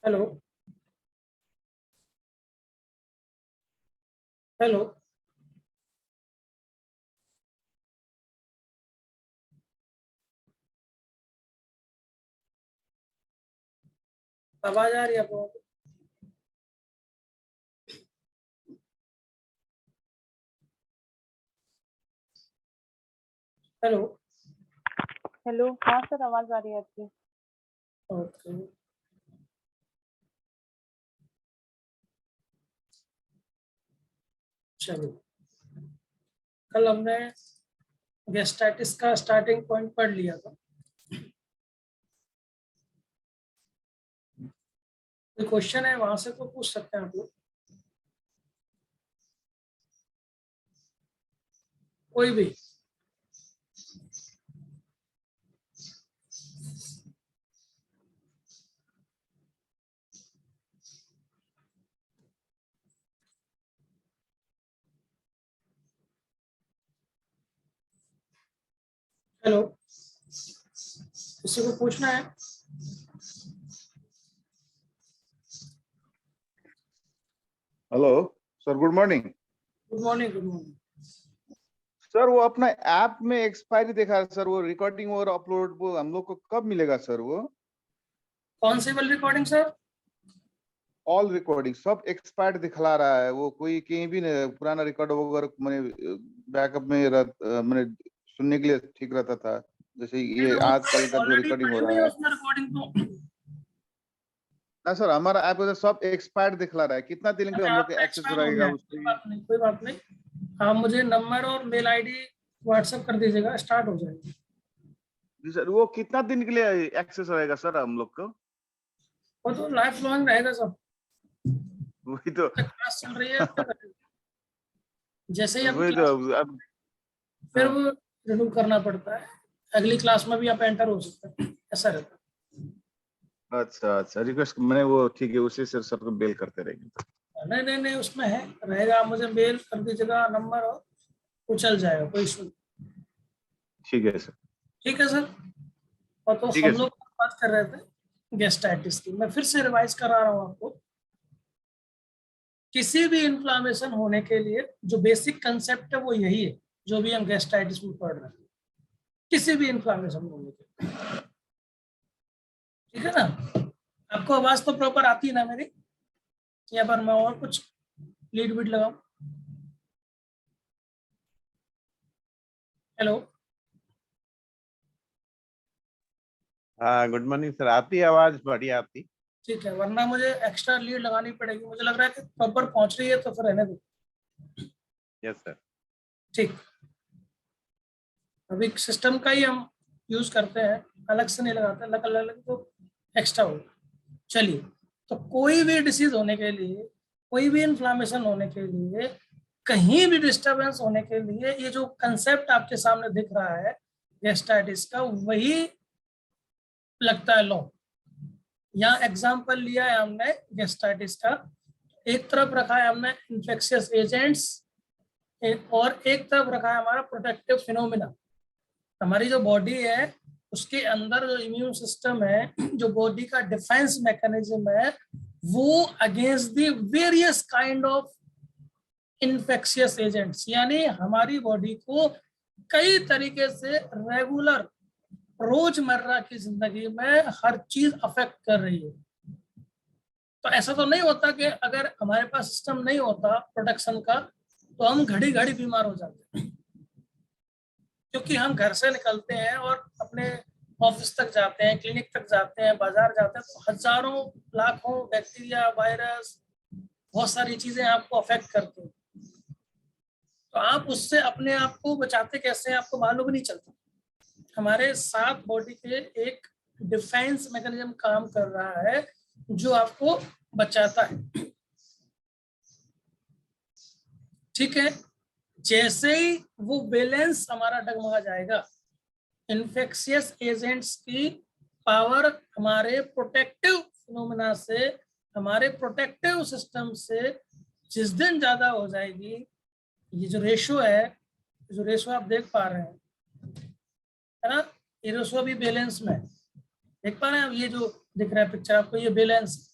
Hello. Hello. आवाज आ रही है आपको? हेलो। हेलो, हाँ सर, आवाज आ रही है आपकी। ओके। चलो, कल हमने गेस्टाइटिस का स्टार्टिंग पॉइंट पढ़ लिया था। कोई क्वेश्चन है वहां से तो पूछ सकते हैं आप लोग, कोई भी। हेलो, किसी को पूछना है? Hello sir, good morning. Good morning. Good morning. Sir वो अपना ऐप में एक्सपायरी दिखा रहा है सर, वो रिकॉर्डिंग और अपलोड वो हम लोग को कब मिलेगा सर? वो कौन सी वाली रिकॉर्डिंग सर? ऑल रिकॉर्डिंग सब एक्सपायर्ड दिखला रहा है। वो कोई कहीं भी नहीं, पुराना रिकॉर्ड वगैरह मैंने बैकअप में मैंने सुनने के लिए ठीक रहता था, जैसे ये आजकल का जो ऑलरेडी रिकॉर्डिंग पड़ी हो हुई रहा है है। उसमें रिकॉर्डिंग तो। ना सर, हमारा ऐप में सब एक्सपायर्ड दिखला रहा है। कितना दिन के लिए हम लोग आपका एक्सेस एक्सपायर हो गया रहेगा है, उस कोई पे? बात नहीं, कोई बात नहीं। आप मुझे नंबर और मेल आईडी व्हाट्सएप कर दीजिएगा, स्टार्ट हो जाएगी। जी सर, वो कितना दिन के लिए एक्सेस रहेगा सर हम लोग को? वो तो लाइफ लॉन्ग रहेगा सब। वही तो। क्लास चल रही है अब तक। जैसे ही आप वही तो क्लास, अब। फिर हाँ। वो रिन्यू करना पड़ता है। अगली क्लास में भी आप एंटर हो सकते हैं, ऐसा रहता अच्छा अच्छा, रिक्वेस्ट मैंने वो ठीक है, उसी से सर को बेल करते रहेंगे। है। नहीं नहीं नहीं, उसमें है रहेगा। आप मुझे मेल कर दीजिएगा नंबर, और वो चल जाएगा, कोई इशू नहीं। ठीक है सर। ठीक है सर। और तो ठीक है हम सर। लोग बात कर रहे थे गेस्टाइटिस की। मैं फिर से रिवाइज करा रहा हूँ आपको। किसी भी इन्फ्लामेशन होने के लिए जो बेसिक कंसेप्ट है वो यही है, जो भी हम गेस्टाइटिस में पढ़ रहे हैं। किसी भी इन्फ्लामेशन होने के लिए, ठीक है ना? आपको आवाज तो प्रॉपर आती है ना मेरी? या पर मैं और कुछ लीड बीट लगाऊं? हेलो। हाँ, गुड मॉर्निंग सर। आती है आवाज? बढ़िया आती। ठीक है, वरना मुझे एक्स्ट्रा लीड लगानी पड़ेगी। मुझे लग रहा है कि प्रॉपर पहुंच रही है, तो फिर रहने दो। Yes sir. ठीक। अभी सिस्टम का ही हम यूज करते हैं, अलग से नहीं लगाते। अलग अलग अलग तो एक्स्ट्रा होगा। चलिए, तो कोई भी डिसीज होने के लिए, कोई भी इन्फ्लामेशन होने के लिए, कहीं भी डिस्टरबेंस होने के लिए, ये जो कंसेप्ट आपके सामने दिख रहा है गेस्टाइटिस का, वही लगता है लॉ। यहाँ एग्जाम्पल लिया है हमने गेस्टाइटिस का। एक तरफ रखा है हमने इन्फेक्शियस एजेंट्स, और एक तरफ रखा है हमारा प्रोटेक्टिव फिनोमिना। हमारी जो बॉडी है, उसके अंदर जो इम्यून सिस्टम है, जो बॉडी का डिफेंस मैकेनिज्म है, वो against the various kind of infectious agents, यानी हमारी बॉडी को कई तरीके से रेगुलर रोजमर्रा की जिंदगी में हर चीज अफेक्ट कर रही है। तो ऐसा तो नहीं होता कि अगर हमारे पास सिस्टम नहीं होता प्रोटेक्शन का, तो हम घड़ी घड़ी बीमार हो जाते हैं। क्योंकि हम घर से निकलते हैं और अपने ऑफिस तक जाते हैं, क्लिनिक तक जाते हैं, बाजार जाते हैं, तो हजारों लाखों बैक्टीरिया, वायरस, बहुत सारी चीजें आपको अफेक्ट करती हैं। तो आप उससे अपने आप को बचाते कैसे हैं, आपको मालूम नहीं चलता। हमारे साथ बॉडी के एक डिफेंस मैकेनिज्म काम कर रहा है, जो आपको बचाता है। ठीक है। जैसे ही वो बैलेंस हमारा डगमगा जाएगा, इन्फेक्शियस एजेंट्स की पावर हमारे प्रोटेक्टिव फिनोमेना से, हमारे प्रोटेक्टिव सिस्टम से जिस दिन ज्यादा हो जाएगी, ये जो रेशो है, जो रेशो आप देख पा रहे हैं, है ना? ये रेशो अभी बैलेंस में है। देख पा रहे हैं आप? ये जो दिख रहा है पिक्चर आपको, ये बैलेंस।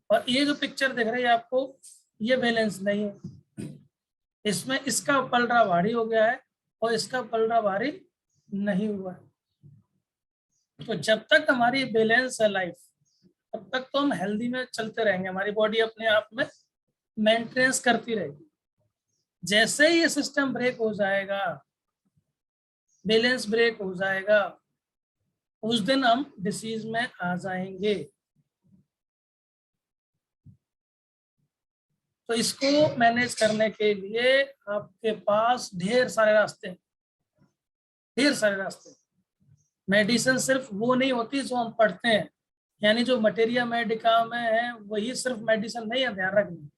और ये जो पिक्चर दिख रही है आपको, ये बैलेंस नहीं है, इसमें इसका पलड़ा भारी हो गया है और इसका पलड़ा भारी नहीं हुआ है। तो जब तक हमारी बैलेंस है लाइफ, तब तक तो हम हेल्दी में चलते रहेंगे, हमारी बॉडी अपने आप में मेंटेनेंस करती रहेगी। जैसे ही ये सिस्टम ब्रेक हो जाएगा, बैलेंस ब्रेक हो जाएगा, उस दिन हम डिसीज में आ जाएंगे। तो इसको मैनेज करने के लिए आपके पास ढेर सारे रास्ते हैं, ढेर सारे रास्ते। मेडिसिन सिर्फ वो नहीं होती जो हम पढ़ते हैं, यानी जो मटेरिया मेडिका में है वही सिर्फ मेडिसिन नहीं है, ध्यान रखना।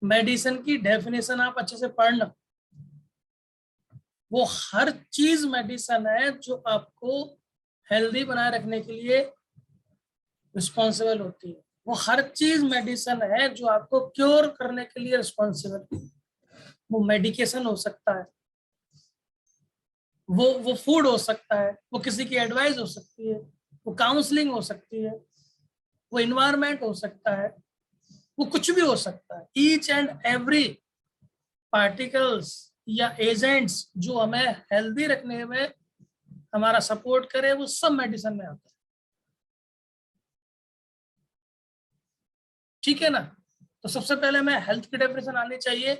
मेडिसिन की डेफिनेशन आप अच्छे से पढ़ना, वो हर चीज मेडिसिन है जो आपको हेल्दी बनाए रखने के लिए रिस्पॉन्सिबल होती है। वो हर चीज मेडिसिन है जो आपको क्योर करने के लिए रिस्पॉन्सिबल है। वो मेडिकेशन हो सकता है, वो फूड हो सकता है, वो किसी की एडवाइस हो सकती है, वो काउंसलिंग हो सकती है, वो इन्वायरमेंट हो सकता है, वो कुछ भी हो सकता है। ईच एंड एवरी पार्टिकल्स या एजेंट्स जो हमें हेल्दी रखने में हमारा सपोर्ट करे, वो सब मेडिसिन में आता है। ठीक है ना? तो सबसे पहले हमें हेल्थ की डेफिनेशन आनी चाहिए,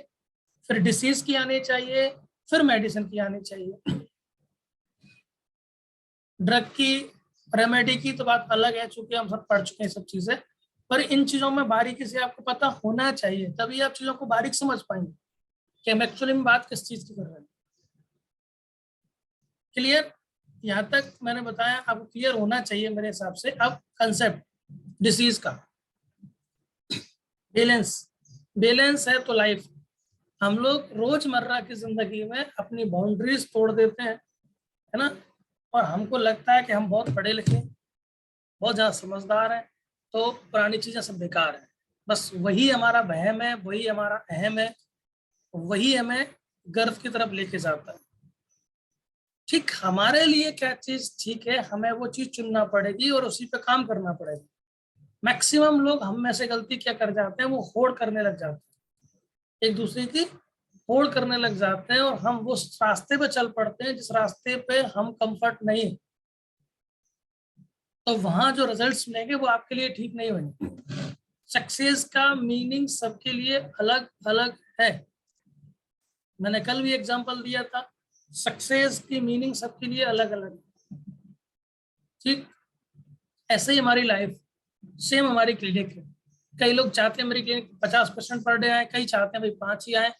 फिर डिसीज की आनी चाहिए, फिर मेडिसिन की आनी चाहिए। ड्रग की, रेमेडी की तो बात अलग है, चूंकि हम सब पढ़ चुके हैं सब चीजें, पर इन चीजों में बारीकी से आपको पता होना चाहिए, तभी आप चीजों को बारीक समझ पाएंगे कि हम एक्चुअली में बात किस चीज की कर रहे हैं। क्लियर? यहाँ तक मैंने बताया, आपको क्लियर होना चाहिए मेरे हिसाब से। अब कंसेप्ट डिसीज का, बैलेंस, बैलेंस है तो लाइफ। हम लोग रोजमर्रा की जिंदगी में अपनी बाउंड्रीज तोड़ देते हैं, है ना, और हमको लगता है कि हम बहुत पढ़े लिखे, बहुत ज्यादा समझदार हैं, तो पुरानी चीजें सब बेकार है। बस वही हमारा वहम है, वही हमारा अहम है, वही हमें गर्व की तरफ लेके जाता है। ठीक हमारे लिए क्या चीज ठीक है, हमें वो चीज चुनना पड़ेगी और उसी पे काम करना पड़ेगा। मैक्सिमम लोग हम में से गलती क्या कर जाते हैं, वो होड़ करने लग जाते हैं, एक दूसरे की होड़ करने लग जाते हैं, और हम वो रास्ते पे चल पड़ते हैं जिस रास्ते पे हम कंफर्ट नहीं, तो वहां जो रिजल्ट्स मिलेंगे वो आपके लिए ठीक नहीं होंगे। सक्सेस का मीनिंग सबके लिए अलग अलग है। मैंने कल भी एग्जांपल दिया था, सक्सेस की मीनिंग सबके लिए अलग अलग है। ठीक ऐसे ही हमारी लाइफ, सेम हमारी क्लिनिक है। कई लोग चाहते हैं मेरी क्लिनिक 50% पर डे आए, कई चाहते हैं भाई 5 ही आए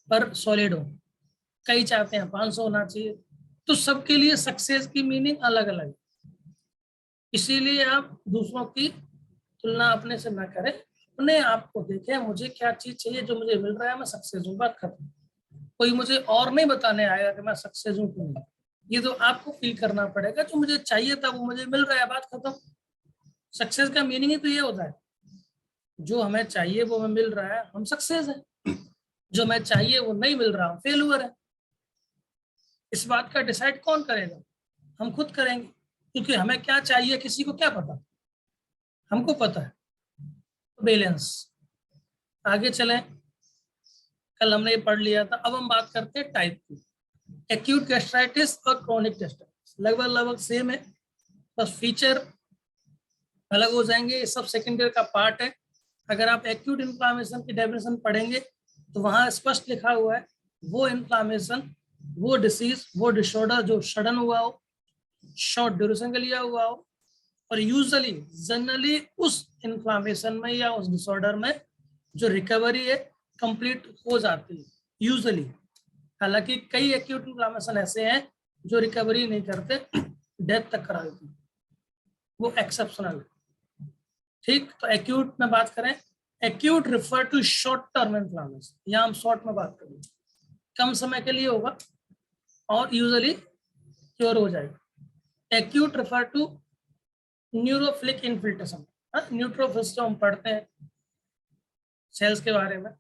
पर सॉलिड हो, कई चाहते हैं 500 होना चाहिए। तो सबके लिए सक्सेस की मीनिंग अलग अलग है। इसीलिए आप दूसरों की तुलना अपने से ना करें, अपने आप को देखें, मुझे क्या चीज चाहिए, जो मुझे मिल रहा है मैं सक्सेस हूँ, बात खत्म। कोई मुझे और नहीं बताने आएगा कि मैं सक्सेस हूँ क्यों नहीं, ये तो आपको फील करना पड़ेगा। जो मुझे चाहिए था वो मुझे मिल रहा है, बात खत्म। सक्सेस का मीनिंग ही तो ये होता है, जो हमें चाहिए वो हमें मिल रहा है, हम सक्सेस है। जो हमें चाहिए वो नहीं मिल रहा, फेलुअर है। इस बात का डिसाइड कौन करेगा? हम खुद करेंगे, क्योंकि हमें क्या चाहिए किसी को क्या पता, हमको पता है। बैलेंस, आगे चलें। कल हमने ये पढ़ लिया था, अब हम बात करते हैं टाइप की। एक्यूट गैस्ट्राइटिस और क्रोनिक गैस्ट्राइटिस लगभग लगभग सेम है, बस फीचर अलग हो जाएंगे। ये सब सेकेंड ईयर का पार्ट है। अगर आप एक्यूट इन्फ्लामेशन की डेफिनेशन पढ़ेंगे तो वहां स्पष्ट लिखा हुआ है, वो इन्फ्लामेशन, वो डिसीज, वो डिसऑर्डर जो सडन हुआ हो, शॉर्ट ड्यूरेशन के लिए हुआ हो, और यूजुअली जनरली उस इन्फ्लामेशन में या उस डिसऑर्डर में जो रिकवरी है कंप्लीट हो जाती है यूजुअली। हालांकि कई एक्यूट इन्फ्लामेशन ऐसे हैं जो रिकवरी नहीं करते, डेथ तक करा देते, वो एक्सेप्शनल है। ठीक, तो एक्यूट में बात करें, acute refer to short term inflammation, यहाँ हम शॉर्ट में बात करेंगे, कम समय के लिए होगा और यूजुअली क्योर हो जाएगा। Acute refer to neutrophilic infiltration, neutrophils जो हम पढ़ते हैं सेल्स के बारे में,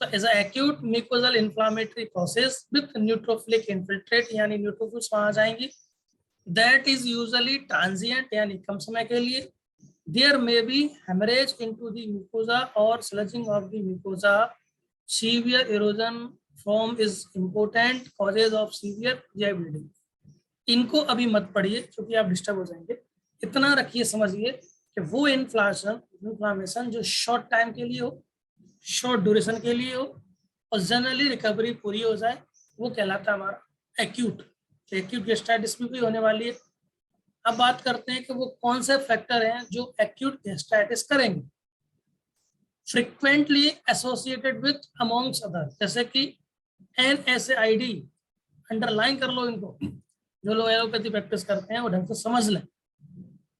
तो as acute mucosal inflammatory process with neutrophilic infiltrate, यानी न्यूट्रोफिल्स वहां जाएंगी। दैट इज यूजुअली ट्रांजिएंट, यानी कम समय के लिए, there may be hemorrhage into the mucosa or sludging of the mucosa. Severe erosion form is important causes of severe GI bleeding. इनको अभी मत पढ़िए क्योंकि आप डिस्टर्ब हो जाएंगे। इतना रखिए, समझिए कि वो इन्फ्लामेशन जो शॉर्ट टाइम के लिए हो, शॉर्ट ड्यूरेशन के लिए हो और जनरली रिकवरी पूरी हो जाए, वो कहलाता है हमारा एक्यूट। एक्यूट गैस्ट्राइटिस भी होने वाली है। अब बात करते हैं कि वो कौन से फैक्टर हैं जो एक्यूट गैस्ट्राइटिस करेंगे। Frequently associated with amongst other, जैसे कि NSAID, अंडरलाइन कर लो इनको, जो लोग एलोपैथी प्रैक्टिस करते हैं वो ढंग से समझ लें।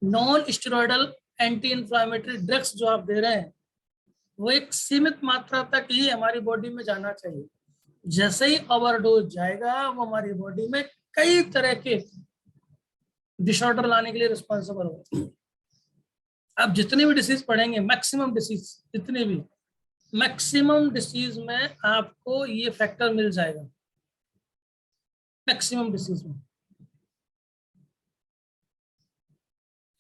Non steroidal anti inflammatory drugs जो आप दे रहे हैं वो एक सीमित मात्रा तक ही हमारी बॉडी में जाना चाहिए। जैसे ही ओवरडोज जाएगा वो हमारी बॉडी में कई तरह के डिसऑर्डर लाने के लिए रिस्पॉन्सिबल होगा। आप जितनी भी डिसीज पढ़ेंगे, मैक्सिमम डिसीज, जितनी भी मैक्सिमम डिसीज में आपको ये फैक्टर मिल जाएगा, मैक्सिमम डिसीज में।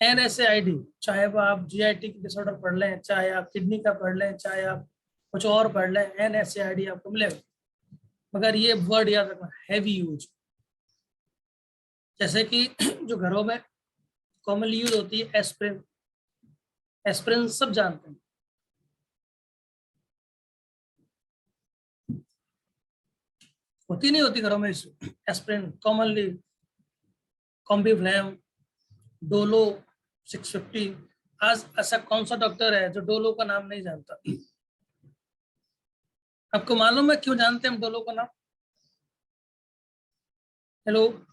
NSAID, चाहे वो आप GIT की डिसऑर्डर पढ़ लें, चाहे आप किडनी का पढ़ लें, चाहे आप कुछ और पढ़ लें, NSAID आपको मिलेगा। मगर ये वर्ड याद रखना, हैवी यूज। जैसे कि जो घरों में कॉमनली यूज होती है एस्प्रिन, एस्प्रिन सब जानते हैं। होती नहीं होती घरों में एस्प्रिन कॉमनली, कॉम्बिफ्लैम, डोलो 650। आज ऐसा कौन सा डॉक्टर है जो डोलो का नाम नहीं जानता? आपको मालूम है क्यों जानते हैं हम डोलो का नाम? हेलो,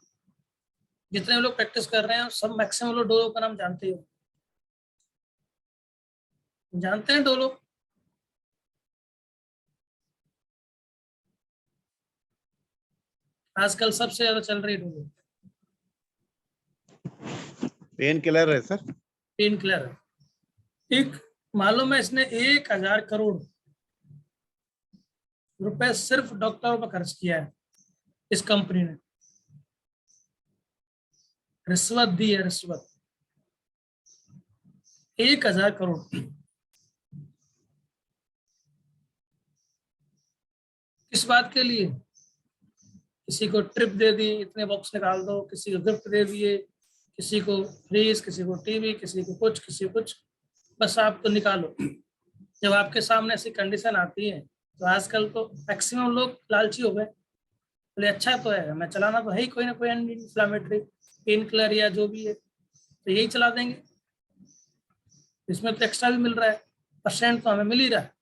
जितने लोग प्रैक्टिस कर रहे हैं सब मैक्सिमम लोग डोलो का नाम जानते हो, जानते हैं डोलो? आजकल सबसे ज्यादा चल रही डोलो। पेन किलर है सर, पेन किलर है। एक मालूम है इसने 1000 करोड़ रुपए सिर्फ डॉक्टरों पर खर्च किया है इस कंपनी ने। रिश्वत दी है, रिश्वत 1000 करोड़। किस बात के लिए? किसी को ट्रिप दे दी, इतने बॉक्स निकाल दो, किसी को गिफ्ट दे दिए, किसी को फ्रिज, किसी को टीवी, किसी को कुछ, किसी को कुछ, बस आप तो निकालो। जब आपके सामने ऐसी कंडीशन आती है तो आजकल तो मैक्सिमम लोग लालची हो गए, बोले अच्छा तो है, मैं चलाना तो है ही कोई ना कोई एंटी इंफ्लेमेटरी, पेन किलर या जो भी है, तो यही चला देंगे। इसमें तो एक्स्ट्रा भी मिल रहा है, परसेंट तो हमें मिल ही रहा है,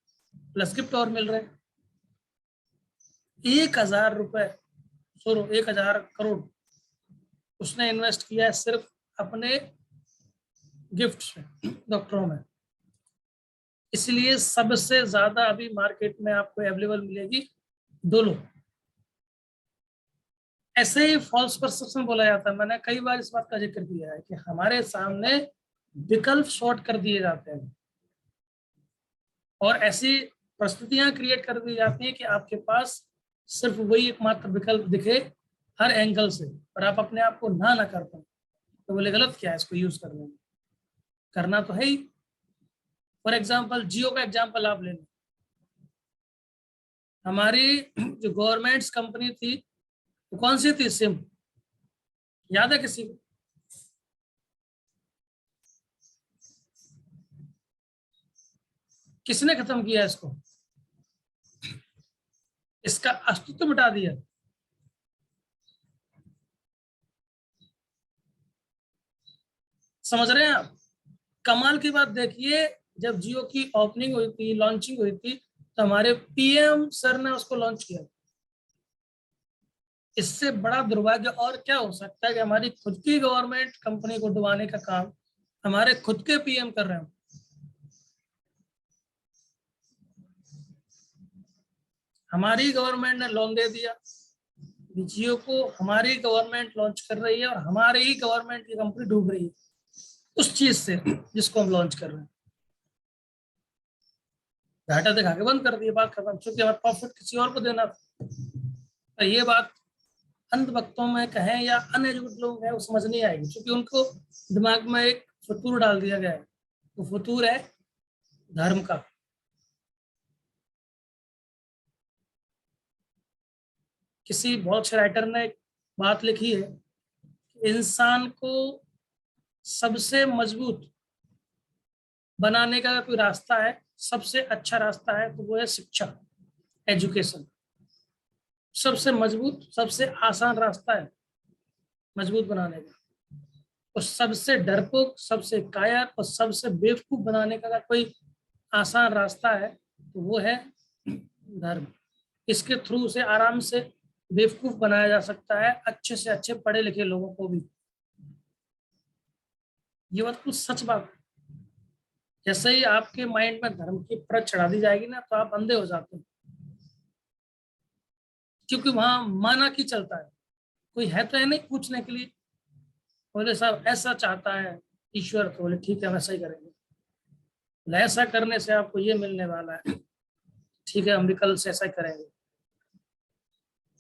प्लस गिफ्ट और मिल रहे हैं। 1000 रुपए, 1000 करोड़ उसने इन्वेस्ट किया है सिर्फ अपने गिफ्ट में, डॉक्टरों में। इसलिए सबसे ज्यादा अभी मार्केट में आपको अवेलेबल मिलेगी डोलो। ऐसे ही फॉल्स परसेप्शन बोला जाता है, मैंने कई बार इस बात का जिक्र किया है कि हमारे सामने विकल्प शॉर्ट कर दिए जाते हैं और ऐसी परिस्थितियां क्रिएट कर दी जाती है कि आपके पास सिर्फ वही एकमात्र विकल्प दिखे हर एंगल से, और आप अपने आप को ना कर पाए तो बोले गलत क्या है इसको यूज करने में, करना तो है ही। फॉर एग्जाम्पल जियो का एग्जाम्पल आप ले लें। हमारी जो गवर्नमेंट्स कंपनी थी तो कौन सी थी? सिम, याद है किसी को? किसने खत्म किया इसको? इसका अस्तित्व मिटा दिया। समझ रहे हैं आप? कमाल की बात देखिए, जब जियो की ओपनिंग हुई थी, लॉन्चिंग हुई थी, तो हमारे PM सर ने उसको लॉन्च किया। इससे बड़ा दुर्भाग्य और क्या हो सकता है कि हमारी खुद की गवर्नमेंट कंपनी को डुबाने का काम हमारे खुद के PM कर रहे हैं। हमारी गवर्नमेंट ने लोन दे दिया जियो को, हमारी गवर्नमेंट लॉन्च कर रही है और हमारी ही गवर्नमेंट की कंपनी डूब रही है उस चीज से जिसको हम लॉन्च कर रहे हैं। घाटा दिखा के बंद कर दिया, बात खत्म, क्योंकि हमारा प्रॉफिट किसी और को देना था। तो ये बात अंध भक्तों में कहें या अन्य जो लोग हैं वो समझ नहीं आएगी, क्योंकि उनको दिमाग में एक फितूर डाल दिया गया है तो फतूर है धर्म का। किसी बहुत अच्छे राइटर ने एक बात लिखी है, इंसान को सबसे मजबूत बनाने का कोई रास्ता है, सबसे अच्छा रास्ता है, तो वो है शिक्षा, एजुकेशन। सबसे मजबूत, सबसे आसान रास्ता है मजबूत बनाने का। और सबसे डरपोक, सबसे कायर और सबसे बेवकूफ बनाने का अगर कोई आसान रास्ता है तो वो है धर्म। इसके थ्रू से आराम से बेवकूफ बनाया जा सकता है अच्छे से अच्छे पढ़े लिखे लोगों को भी। ये बात कुछ सच बात है। जैसे ही आपके माइंड में धर्म की परत चढ़ा दी जाएगी ना, तो आप अंधे हो जाते हैं, क्योंकि वहां माना की चलता है, कोई है तो है नहीं पूछने के लिए। बोले साहब ऐसा चाहता है ईश्वर, तो बोले ठीक है वैसा ही करेंगे। बोले ऐसा करने से आपको ये मिलने वाला है, ठीक है हम भी कल से ऐसा ही करेंगे।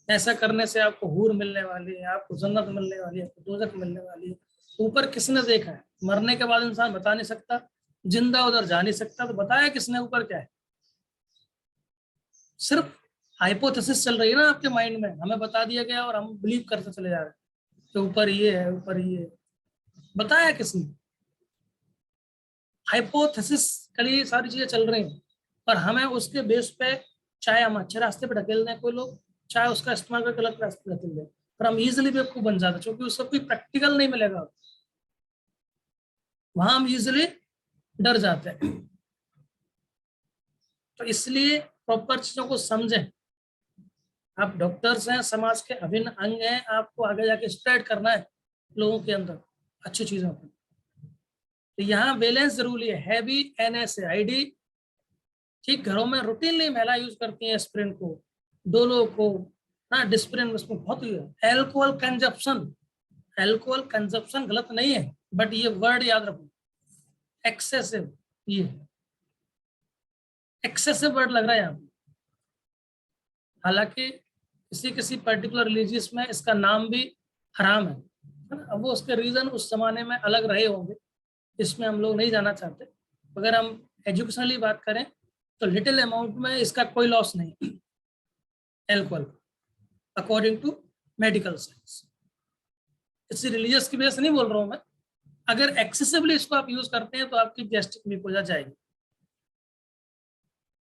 ऐसा करने से आपको हूर मिलने वाली है, आपको जन्नत मिलने वाली है, आपको दोजख मिलने वाली है। ऊपर किसने देखा है? मरने के बाद इंसान बता नहीं सकता, जिंदा उधर जा नहीं सकता, तो बताया किसने ऊपर क्या है? सिर्फ हाइपोथेसिस चल रही है ना आपके माइंड में, हमें बता दिया गया और हम बिलीव करते चले जा रहे हैं कि ऊपर ये है, ऊपर ये है। बताया किसने? हाइपोथेसिस के लिए सारी चीजें चल रही हैं, पर हमें उसके बेस पे चाहे हम अच्छे रास्ते पे ढकेल दें कोई लोग, चाहे उसका इस्तेमाल करके गलत रास्ते पे ढकेल दें, पर हम इजिली बेवकूफ बन जाते हैं, क्योंकि उसका कोई प्रैक्टिकल नहीं मिलेगा। वहां हम इजिली डर जाते हैं। तो इसलिए प्रॉपर चीजों को समझें। आप डॉक्टर्स हैं, समाज के अभिन्न अंग हैं, आपको आगे जाके स्प्रेड करना है लोगों के अंदर अच्छी चीजों को। तो यहाँ बैलेंस जरूरी है। हैवी NSAID, ठीक, घरों में रूटीनली महिला यूज करती है एस्पिरिन को, डोलो को, ना डिस्प्रिन, उसमें बहुत ही है। एल्कोहल कंजप्शन, एल्कोहल कंजप्शन गलत नहीं है, बट ये वर्ड याद रखो, एक्सेसिव, ये एक्सेसिव वर्ड लग रहा है यहाँ पे। हालांकि किसी किसी पर्टिकुलर रिलीजियस में इसका नाम भी हराम है ना। अब वो उसके रीजन उस जमाने में अलग रहे होंगे, इसमें हम लोग नहीं जाना चाहते। अगर हम एजुकेशनली बात करें तो लिटिल अमाउंट में इसका कोई लॉस नहीं alcohol, according to medical science. किसी रिलीजियस की वजह से नहीं बोल रहा हूं मैं। अगर एक्सेसिवली इसको आप यूज करते हैं तो आपकी गैस्ट्रिक वीक हो जाएगी।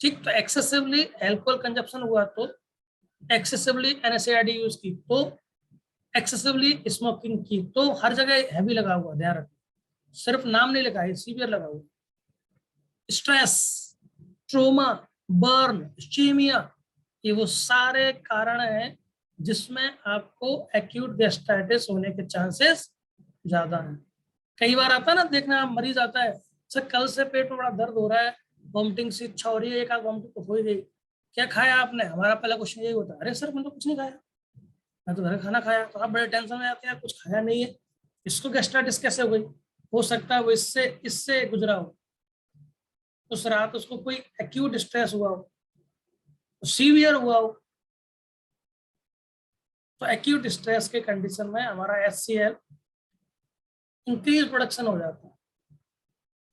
ठीक, तो एक्सेसिवली एल्कोहल कंजप्शन हुआ तो, एक्सेसिवली NSAID यूज की तो, एक्सेसिवली स्मोकिंग की तो, हर जगह हैवी लगा हुआ, ध्यान रखना। सिर्फ नाम नहीं लगा है, सीवियर लगा हुआ। स्ट्रेस, ट्रोमा, बर्न, स्टीमिया, ये वो सारे कारण हैं जिसमें आपको एक्यूट गैस्ट्राइटिस होने के चांसेस ज्यादा हैं। कई बार आता है ना, देखना मरीज आता है, सर कल से पेट में बड़ा दर्द हो रहा है, वॉमिटिंग सी इच्छा हो रही है, एक आध वॉमिटिंग तो हो ही गई, क्या खाया आपने? हमारा पहला क्वेश्चन यही होता है, अरे सर मैंने तो कुछ नहीं खाया, मैं तो घर खाना खाया। तो आप बड़े टेंशन में आते हैं, कुछ खाया नहीं है, इसको गैस्ट्राइटिस कैसे हो गई? हो सकता है वो इससे इससे गुजरा हो, उस रात उसको कोई एक्यूट स्ट्रेस हुआ हो, सीवियर हुआ हो। तो एक्यूट स्ट्रेस के कंडीशन में हमारा HCl इंक्रीज प्रोडक्शन हो जाता है,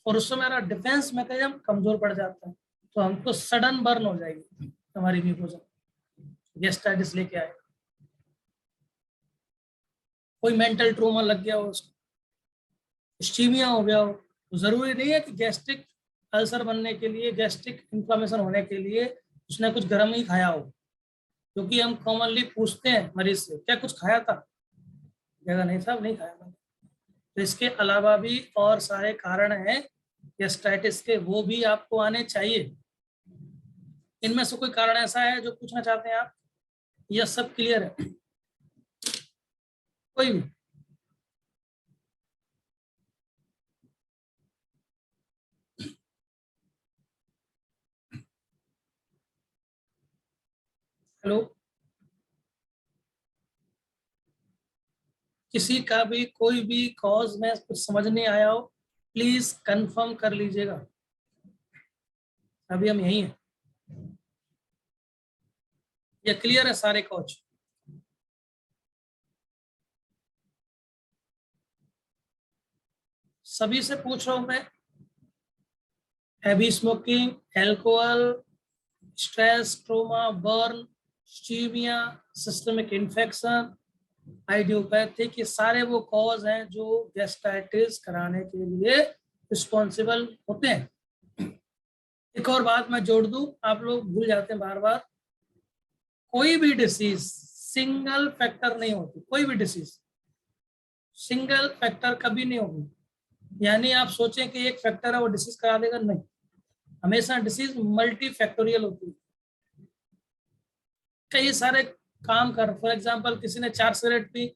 और उससे हमारा डिफेंस मैकेनिज्म कमजोर पड़ जाता है, तो हमको सडन बर्न हो जाएगी हमारी म्यूकोसा, गैस्ट्राइटिस लेके आए। कोई मेंटल ट्रोमा लग गया हो, उसको स्टीमिया हो गया हो, तो जरूरी नहीं है कि गैस्ट्रिक अल्सर बनने के लिए, गैस्ट्रिक इन्फ्लामेशन होने के लिए उसने कुछ गर्म ही खाया हो। क्योंकि हम कॉमनली पूछते हैं मरीज से, क्या कुछ खाया था? कहता नहीं साहब नहीं खाया था। तो इसके अलावा भी और सारे कारण हैं गैस्ट्राइटिस के, वो भी आपको आने चाहिए। इनमें से कोई कारण ऐसा है जो पूछना चाहते हैं आप, या सब क्लियर है? कोई भी? हेलो, किसी का भी कोई भी कॉज में कुछ समझ नहीं आया हो, प्लीज कंफर्म कर लीजिएगा। अभी हम यही हैं, ये क्लियर है सारे कॉज? सभी से पूछ रहा हूं मैं, heavy smoking, alcohol, stress, trauma, burn, स्टीमिया, सिस्टमिक इन्फेक्शन, आइडियोपैथिक, ये सारे वो कॉज हैं जो गैस्ट्राइटिस कराने के लिए रिस्पॉन्सिबल होते हैं। एक और बात मैं जोड़ दूं, आप लोग भूल जाते हैं बार बार, कोई भी डिसीज सिंगल फैक्टर नहीं होती, कोई भी डिसीज सिंगल फैक्टर कभी नहीं होगी। यानी आप सोचें कि एक फैक्टर है वो डिसीज करा देगा, नहीं, हमेशा डिसीज मल्टी फैक्टोरियल होती है। कई सारे काम कर, फॉर एग्जांपल किसी ने 4 सिगरेट पी,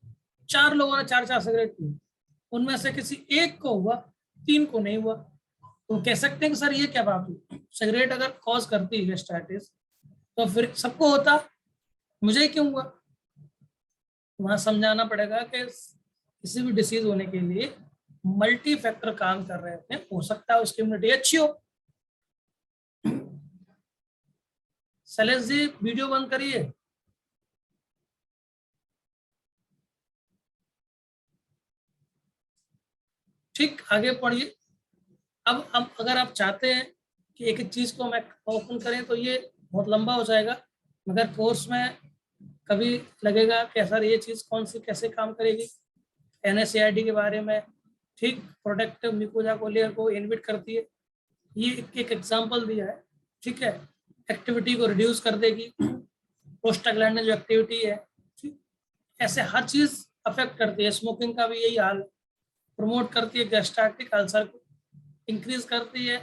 4 लोगों ने 4 सिगरेट पी, उनमें से किसी एक को हुआ, 3 को नहीं हुआ, तो कह सकते हैं कि सर ये क्या बात हुई, सिगरेट अगर कॉज करती है गैस्ट्राइटिस तो फिर सबको होता, मुझे क्यों हुआ। वहां समझाना पड़ेगा कि किसी भी डिसीज होने के लिए मल्टी फैक्टर काम कर रहे हैं, हो सकता है उसकी इम्यूनिटी अच्छी हो। शैलेश जी वीडियो बंद करिए। ठीक, आगे पढ़िए। अब अगर आप चाहते हैं कि एक एक चीज को हम ओपन करें तो ये बहुत लंबा हो जाएगा, मगर कोर्स में कभी लगेगा कि सर ये चीज कौन सी कैसे काम करेगी, NSAID के बारे में, ठीक, प्रोटेक्टिव म्यूकोजा को लेयर को इनहिबिट करती है, ये एक एग्जांपल दिया है, ठीक है, एक्टिविटी को रिड्यूस कर देगी, प्रोस्टाग्लैंडिन जो एक्टिविटी है, ठीक, ऐसे हर चीज अफेक्ट करती है। स्मोकिंग का भी यही हाल है, प्रमोट करती है गैस्ट्राइटिक अल्सर को, इंक्रीज करती है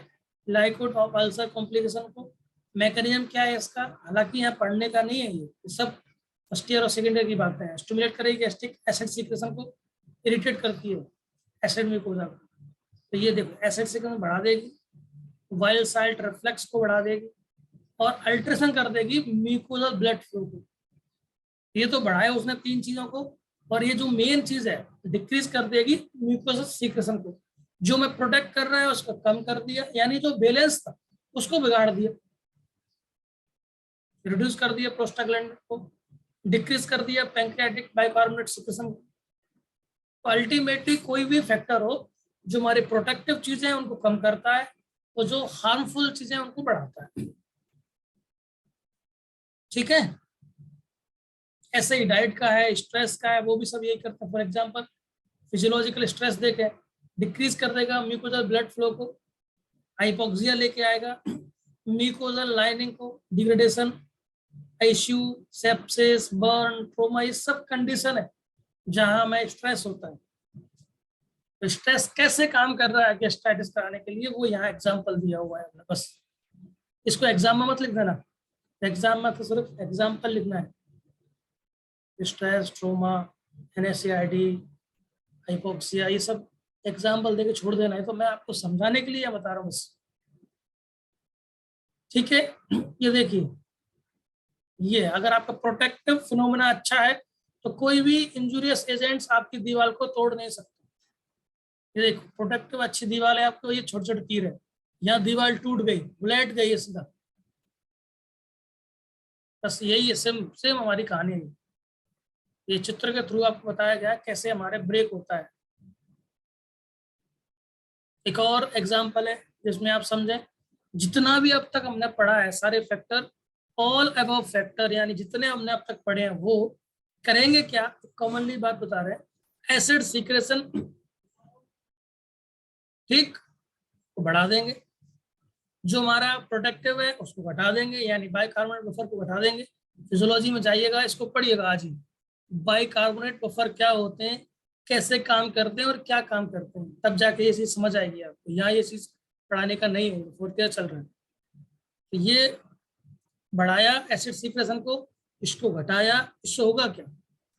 लाइकहुड ऑफ अल्सर कॉम्प्लिकेशन को। मैकेनिज्म क्या है इसका, हालांकि यहाँ पढ़ने का नहीं है, ये सब फर्स्ट ईयर और सेकेंड ईयर की बातें हैं। स्टिमुलेट करेगी गैस्ट्रिक एसिड सीक्रेशन को, इरिटेट करती है एसिड म्यूकोजा को, तो ये देखो एसिड सीक्रेशन बढ़ा देगी, वाइल्ड साल्ट रिफ्लेक्स को बढ़ा देगी, और अल्ट्रेशन कर देगी म्यूकोजल ब्लड फ्लो को। ये तो बढ़ाया उसने 3 चीजों को, और ये जो मेन चीज है डिक्रीज कर देगी म्यूकोजल सीक्रेशन को, जो मैं प्रोटेक्ट कर रहा है उसको कम कर दिया, यानी जो बैलेंस था उसको बिगाड़ दिया, रिड्यूस कर दिया प्रोस्टाग्लैंडिन को, डिक्रीज कर दिया पैंक्रियाटिक बाइकार्बोनेट सीक्रेशन को। अल्टीमेटली कोई भी फैक्टर हो जो हमारे प्रोटेक्टिव चीजें हैं उनको कम करता है, और जो हार्मफुल चीजें हैं उनको बढ़ाता है, ठीक है। ऐसे ही डाइट का है, स्ट्रेस का है, वो भी सब यही करते हैं। फॉर एग्जांपल फिजियोलॉजिकल स्ट्रेस देखे, डिक्रीज कर देगा म्यूकोजल ब्लड फ्लो को, हाइपोक्सिया लेके आएगा, म्यूकोजल लाइनिंग को degradation, ICU, sepsis, burn, trauma, ये सब कंडीशन है जहां हमें स्ट्रेस होता है। तो स्ट्रेस कैसे काम कर रहा है गैस्ट्राइटिस कराने के लिए, वो यहाँ एग्जांपल दिया हुआ है, बस इसको एग्जाम में मत लिख देना, एग्जाम में तो सिर्फ एग्जांपल लिखना है, स्ट्रेस, ट्रोमा, NSAID, हाइपोक्सिया, ये सब एग्जाम्पल देके छोड़ देना है, तो मैं आपको समझाने के लिए बता रहा हूँ बस, ठीक है। ये देखिए, ये अगर आपका प्रोटेक्टिव फिनोमेना अच्छा है तो कोई भी इंजुरियस एजेंट्स आपकी दीवार को तोड़ नहीं सकते। ये देखो प्रोटेक्टिव अच्छी दीवार है आपको, ये छोटे छोटे तीर है, यहाँ दीवार टूट गई, उलट गई है सीधा, बस यही है, सेम सेम हमारी कहानी है। ये चित्र के थ्रू आपको बताया गया कैसे हमारे ब्रेक होता है। एक और एग्जाम्पल है जिसमें आप समझें, जितना भी अब तक हमने पढ़ा है सारे फैक्टर, ऑल अबव फैक्टर, यानी जितने हमने अब तक पढ़े हैं वो करेंगे क्या, कॉमनली बात बता रहे हैं, एसिड सीक्रेशन, ठीक, को बढ़ा देंगे, जो हमारा प्रोटेक्टिव है उसको घटा देंगे, यानी बाइकार्बोनेट बफर को घटा देंगे। फिजियोलॉजी में जाइएगा, इसको पढ़िएगा आज ही, बाइकार्बोनेट बफर क्या होते हैं, कैसे काम करते हैं और क्या काम करते हैं, तब जाके ये चीज समझ आएगी आपको। यहाँ ये चीज पढ़ाने का नहीं है, फोर्थ ईयर चल रहा है। तो ये बढ़ाया एसिड सीक्रेशन को, इसको घटाया, इससे होगा क्या,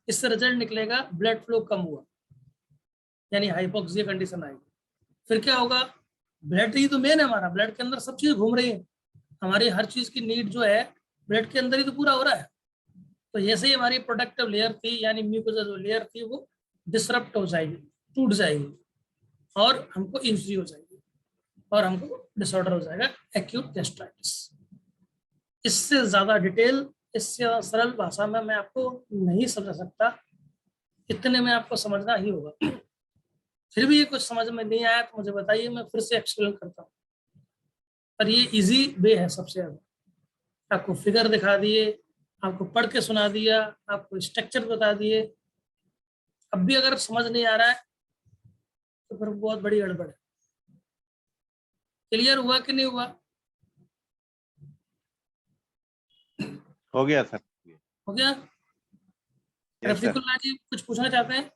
इससे रिजल्ट निकलेगा ब्लड फ्लो कम हुआ, यानी हाइपोक्सिया कंडीशन आएगी। फिर क्या होगा, ब्लड ही तो मेन है हमारा, ब्लड के अंदर सब चीज घूम रही है, हमारी हर चीज की नीड जो है ब्लड के अंदर ही तो पूरा हो रहा है। तो जैसे ही हमारी प्रोटेक्टिव लेयर थी, यानी म्यूकोसा जो लेयर थी, वो डिसरप्ट हो जाएगी, टूट जाएगी, और हमको इंजरी हो जाएगी, और हमको डिसऑर्डर हो जाएगा एक्यूट गैस्ट्राइटिस। इससे ज्यादा डिटेल, इससे सरल भाषा में मैं आपको नहीं समझा सकता, इतने में आपको समझना ही होगा। फिर भी ये कुछ समझ में नहीं आया तो मुझे बताइए, मैं फिर से एक्सप्लेन करता हूँ। पर ये इजी वे है सबसे ज्यादा। आपको फिगर दिखा दिए, आपको पढ़ के सुना दिया, आपको स्ट्रक्चर बता दिए, अब भी अगर समझ नहीं आ रहा है तो फिर बहुत बड़ी गड़बड़ है। क्लियर हुआ कि नहीं हुआ? हो गया सर। हो गया? Yes sir. रफीकुल्ला जी कुछ पूछना चाहते हैं?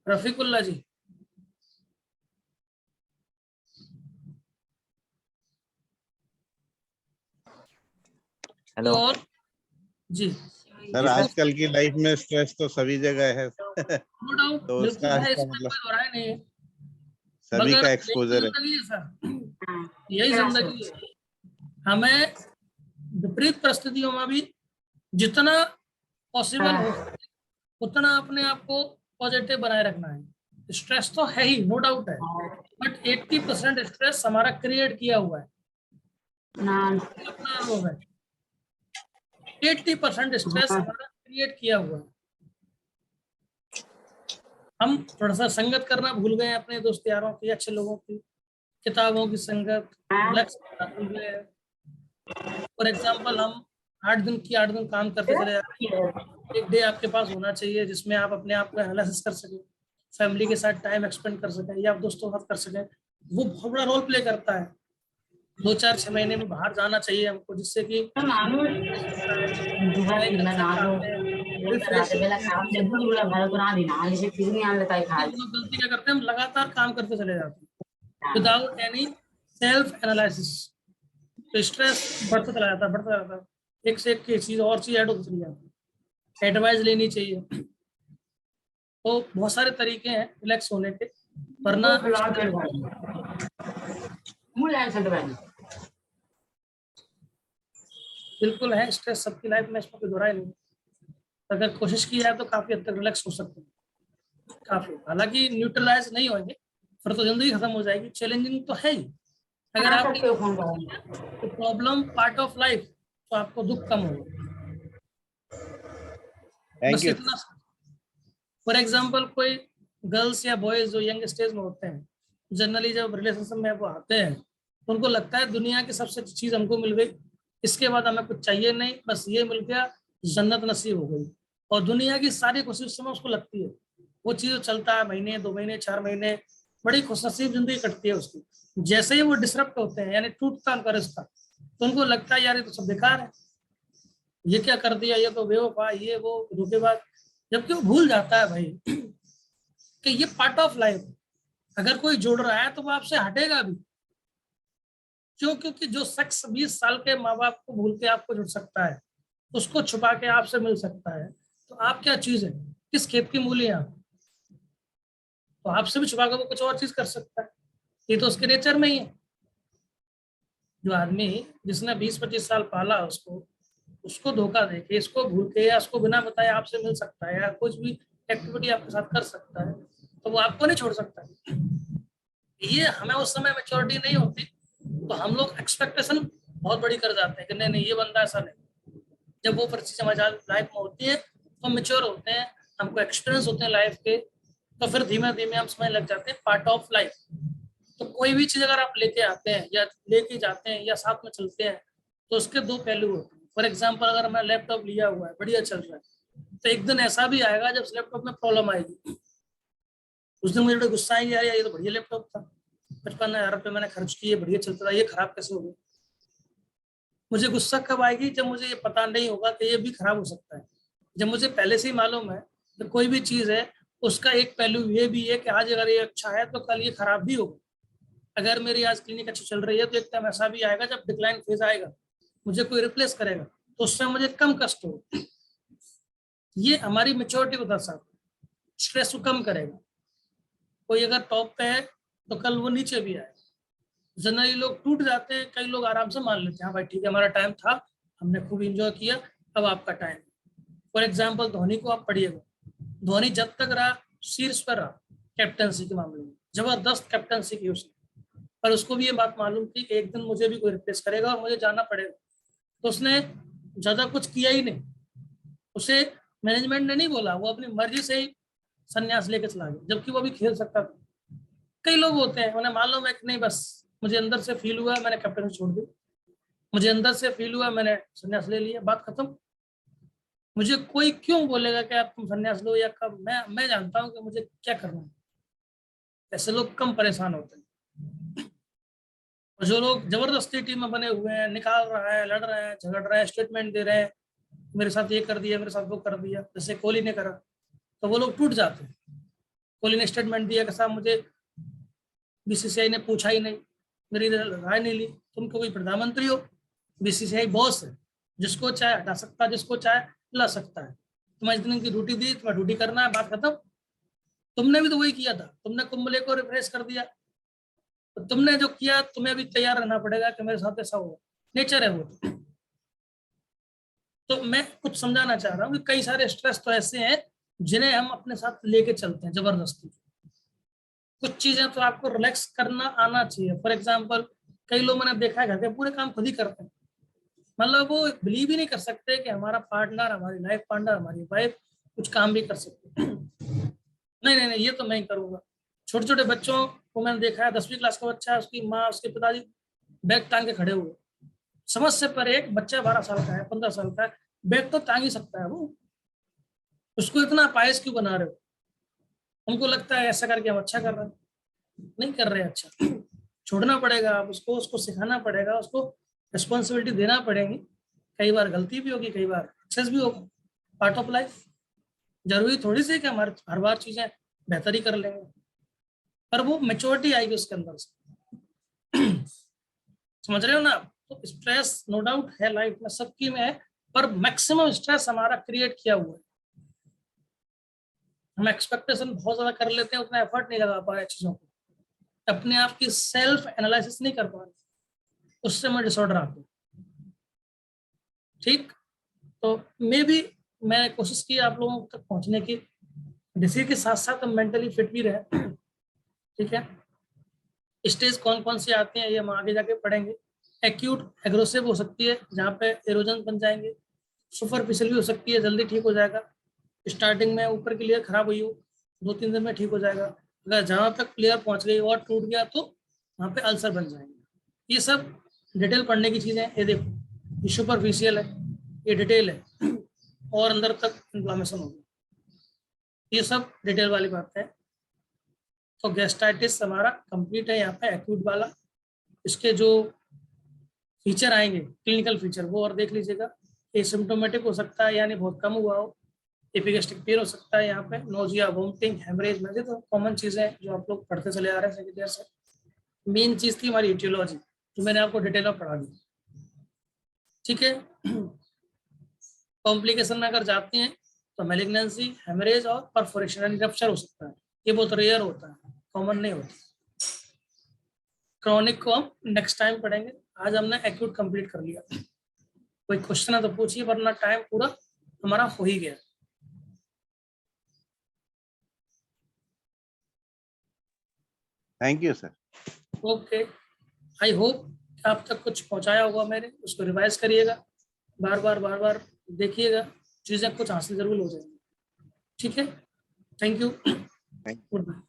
रफीकुल्ला जी। हेलो और जी सर आजकल की लाइफ में स्ट्रेस तो सभी जगह है नो डाउट, तो बिल्कुल उसका है, इसका इसमें मतलब कोई दोहराए नहीं है। सभी मगर का यही एक्सपोजर है। जिंदगी है सर, यही जिंदगी है। हमें विपरीत परिस्थितियों में भी जितना पॉसिबल हो उतना अपने आप को पॉजिटिव बनाए रखना है। स्ट्रेस तो है ही, नो डाउट है, बट 80% स्ट्रेस हमारा क्रिएट किया हुआ है, अपना रोग है। 80% स्ट्रेस हमारा क्रिएट किया हुआ है। हम थोड़ा सा संगत करना भूल गए हैं, अपने दोस्त यारों की, अच्छे लोगों की, किताबों की संगत, लक्ष्य करना भूल गए हैं। फॉर एग्जाम्पल, हम 8 दिन काम करते चले जाते हैं। एक डे आपके पास होना चाहिए जिसमें आप अपने आप को एनालिसिस कर सकें, फैमिली के साथ टाइम एक्सपेंड कर सकें या आप दोस्तों के साथ कर सकें। वो बहुत बड़ा रोल प्ले करता है। 2-4-6 महीने में बाहर जाना चाहिए हमको, जिससे कि नए कल्चर जानते हैं, रिफ्रेश होते हैं, चीजें पढ़ते हैं। हम लोग गलती क्या करते हैं, हम लगातार काम करते चले जाते हैं विदाउट एनी सेल्फ एनालिसिस। तो स्ट्रेस बढ़ता चला जाता है, बढ़ता जाता है, एक से एक चीज और चीज ऐड होती चली जाती है। एडवाइस लेनी चाहिए। तो बहुत सारे तरीके हैं रिलैक्स होने के, वरना बिल्कुल है, स्ट्रेस सबकी लाइफ में, इसमें कोई दोहराई नहीं। अगर कोशिश की जाए तो काफी हद तक रिलैक्स हो सकते हैं, काफी। हालांकि न्यूट्रलाइज नहीं होंगे फिर तो जिंदगी खत्म हो जाएगी, चैलेंजिंग तो है ही। अगर आप तो प्रॉब्लम पार्ट ऑफ लाइफ, तो आपको दुख कम होगा, थैंक बस यू। इतना। फॉर एग्जाम्पल, कोई गर्ल्स या बॉयज जो यंग स्टेज में होते हैं, जनरली जब रिलेशनशिप में वो आते हैं तो उनको लगता है दुनिया की सबसे अच्छी चीज हमको मिल गई, इसके बाद हमें कुछ चाहिए नहीं, बस ये मिल गया, जन्नत नसीब हो गई। और दुनिया की सारी खुशी उस समय उसको लगती है। वो चीज चलता है महीने, 2 महीने, 4 महीने, बड़ी खुशनसीब जिंदगी कटती है उसकी। जैसे ही वो डिसरप्ट होते हैं, यानी टूटता उनका रिश्ता, तो उनको लगता है यार ये तो सब बेकार है, ये क्या कर दिया, ये तो बेवफा, ये वो धोखेबाज। जबकि वो भूल जाता है भाई कि ये पार्ट ऑफ लाइफ। अगर कोई जुड़ रहा है तो वो आपसे हटेगा भी। क्यों? क्योंकि जो शख्स 20 साल के माँ बाप को भूल के आपको जुड़ सकता है, उसको छुपा के आपसे मिल सकता है, तो आप क्या चीज है, किस खेत की मूली हैं आप? तो आपसे भी छुपा के वो कुछ और चीज कर सकता है। ये तो उसके नेचर में ही है। जो आदमी जिसने 20-25 साल पाला उसको, उसको धोखा दे के, इसको भूल के या उसको बिना बताए आपसे मिल सकता है या कुछ भी एक्टिविटी आपके साथ कर सकता है, तो वो आपको नहीं छोड़ सकता। ये हमें उस समय मैच्योरिटी नहीं होती, तो हम लोग एक्सपेक्टेशन बहुत बड़ी कर जाते हैं कि नहीं नहीं ये बंदा ऐसा नहीं। जब वो परिस्थिति हमारी लाइफ में होती है तो हम मेच्योर होते हैं, हमको एक्सपीरियंस होते हैं लाइफ के, तो फिर धीमे धीमे हम समझ लग जाते हैं पार्ट ऑफ लाइफ। तो कोई भी चीज अगर आप लेके आते हैं या लेके जाते हैं या साथ में चलते हैं, तो उसके 2 पहलू होते हैं। फॉर एग्जाम्पल, अगर मैं लैपटॉप लिया हुआ है, बढ़िया चल रहा है, तो एक दिन ऐसा भी आएगा जब लैपटॉप में प्रॉब्लम आएगी। उस दिन मुझे गुस्सा आएगी, यार ये तो बढ़िया लैपटॉप था, 55,000 रुपये मैंने खर्च किए, बढ़िया चलता था, ये खराब कैसे हो गया? मुझे गुस्सा कब आएगी? जब मुझे ये पता नहीं होगा कि ये भी खराब हो सकता है। जब मुझे पहले से ही मालूम है कि कोई भी चीज है उसका एक पहलू ये भी है कि आज अगर ये अच्छा है तो कल ये खराब भी होगा। अगर मेरी आज क्लिनिक अच्छी चल रही है तो एक टाइम ऐसा भी आएगा जब डिक्लाइन फेज आएगा, मुझे कोई रिप्लेस करेगा, तो उससे मुझे कम कष्ट होगा। ये हमारी मेच्योरिटी को दर्शाता है, स्ट्रेस को कम करेगा। कोई अगर टॉप पे है तो कल वो नीचे भी आएगा। जनरली लोग टूट जाते हैं, कई लोग आराम से मान लेते हैं, हाँ भाई ठीक है, हमारा टाइम था, हमने खूब इंजॉय किया, अब आपका टाइम। फॉर एग्जाम्पल, धोनी को आप पढ़िएगा, धोनी जब तक रहा शीर्ष पर रहा कैप्टनसी के मामले में, जबरदस्त कैप्टनसी की उसने, पर उसको भी ये बात मालूम थी कि एक दिन मुझे भी कोई रिप्लेस करेगा और मुझे जाना पड़ेगा, तो उसने ज्यादा कुछ किया ही नहीं। उसे मैनेजमेंट ने नहीं बोला, वो अपनी मर्जी से ही संन्यास लेके चला गया, जबकि वो भी खेल सकता था। कई लोग होते हैं उन्हें मालूम है कि नहीं, बस मुझे अंदर से फील हुआ मैंने कैप्टन छोड़ दी, मुझे अंदर से फील हुआ मैंने संन्यास ले लिया, बात खत्म। मुझे कोई क्यों बोलेगा कि आप तुम संन्यास लो या कब, मैं जानता हूँ कि मुझे क्या करना है। ऐसे लोग कम परेशान होते हैं। और जो लोग जबरदस्ती टीम में बने हुए हैं, निकाल रहा है, लड़ रहे हैं, झगड़ रहे हैं, स्टेटमेंट दे रहे हैं, मेरे साथ ये कर दिया, मेरे साथ वो कर दिया, जैसे कोहली ने करा, तो वो लोग टूट जाते हैं। कोहली ने स्टेटमेंट दिया कि साहब मुझे बीसीसीआई ने पूछा ही नहीं, मेरी राय नहीं ली। तुम कोई प्रधानमंत्री हो, बीसीसीआई बॉस है, जिसको चाहे हटा सकता है, जिसको चाहे ला सकता है। तुम्हें इतने की ड्यूटी दी, तुम्हें ड्यूटी करना है, बात खत्म। तुमने भी तो वही किया था, तुमने कुंबले को रिफ्रेश कर दिया, तो तुमने जो किया तुम्हें भी तैयार रहना पड़ेगा कि मेरे साथ ऐसा होगा, नेचर है वो। तो मैं कुछ समझाना चाह रहा हूँ कि कई सारे स्ट्रेस तो ऐसे हैं जिन्हें हम अपने साथ लेके चलते हैं जबरदस्ती। कुछ चीजें तो आपको रिलैक्स करना आना चाहिए। फॉर एग्जाम्पल, कई लोग मैंने देखा है घर के पूरे काम खुद ही करते हैं, मतलब वो बिलीव ही नहीं कर सकते कि हमारा पार्टनर, हमारी लाइफ पार्टनर, हमारी वाइफ कुछ काम भी कर सकते हैं। नहीं नहीं नहीं, ये तो मैं ही करूंगा। छोटे छोटे बच्चों को मैंने देखा है, 10वीं क्लास का बच्चा है, उसकी माँ उसके पिताजी बैग टांग के खड़े हुए। समझ से पर एक बच्चा 12 साल का है, 15 साल का है, बैग तो टांग ही सकता है वो, उसको इतना पायस क्यों बना रहे हो? उनको लगता है ऐसा करके हम अच्छा कर रहे हैं, नहीं कर रहे अच्छा। छोड़ना पड़ेगा आप उसको, उसको सिखाना पड़ेगा, उसको रिस्पॉन्सिबिलिटी देना पड़ेगी। कई बार गलती भी होगी, कई बार सक्सेस भी होगा, पार्ट ऑफ लाइफ। जरूरी थोड़ी सी कि हमारे हर बार चीजें बेहतर ही कर लेंगे, पर वो मेच्योरिटी आएगी उसके अंदर से। समझ रहे हो ना आप? तो स्ट्रेस नो डाउट है लाइफ में, सबकी में है, पर मैक्सिमम स्ट्रेस हमारा क्रिएट किया हुआ है। हम एक्सपेक्टेशन बहुत ज्यादा कर लेते हैं, उतना एफर्ट नहीं लगा पा रहे चीजों को, अपने आप की सेल्फ एनालिसिस नहीं कर पा रहे, उससे मैं डिसऑर्डर आता हूँ। ठीक, तो मे भी मैं कोशिश की आप लोगों तक पहुंचने की, डिसीज के साथ साथ हम मेंटली फिट भी रहे। ठीक है, स्टेज कौन कौन सी आती हैं ये हम आगे जाके पढ़ेंगे। एक्यूट एग्रेसिव हो सकती है, जहाँ पे एरोजन बन जाएंगे। सुपरफिशियल भी हो सकती है, जल्दी ठीक हो जाएगा। स्टार्टिंग में ऊपर की लेयर खराब हुई हो, 2-3 दिन में ठीक हो जाएगा। अगर जहाँ तक लेयर पहुंच गई और टूट गया तो वहाँ पे अल्सर बन जाएंगे। ये सब डिटेल पढ़ने की चीजें। ये देखो, ये सुपरफिशियल है, ये डिटेल है, और अंदर तक इन्फ्लामेशन होगी, ये सब डिटेल वाली बात है। तो गैस्ट्राइटिस हमारा कंप्लीट है यहाँ पे, एक्यूट वाला। इसके जो फीचर आएंगे, क्लिनिकल फीचर, वो और देख लीजिएगा। एसिम्प्टोमेटिक हो सकता है, यानी बहुत कम हुआ हो। एपिगेस्ट्रिक पेन हो सकता है यहाँ पे, नोजिया, वोमिटिंग, हेमरेज, में तो कॉमन चीजें हैं जो आप लोग पढ़ते चले आ रहे हैं सेकेंड ईयर से। मेन चीज थी हमारी इटियोलॉजी, जो मैंने आपको डिटेल में पढ़ा दी। ठीक है, कॉम्प्लिकेशन में अगर जाते हैं तो मैलिग्नेंसी, हेमरेज और परफोरेशन यानी रप्चर हो सकता है। ये बहुत रेयर होता है, कॉमन नहीं होता। क्रॉनिक को हम नेक्स्ट टाइम पढ़ेंगे, आज हमने एक्यूट कंप्लीट कर लिया। कोई क्वेश्चन है तो पूछिए, वरना टाइम पूरा हमारा हो ही गया। Thank you sir. Okay, I hope आप तक कुछ पहुंचाया होगा मैंने, उसको रिवाइज करिएगा, बार बार देखिएगा, चीजें कुछ हासिल जरूर हो जाएंगी। ठीक है, थैंक यू, गुड बाय।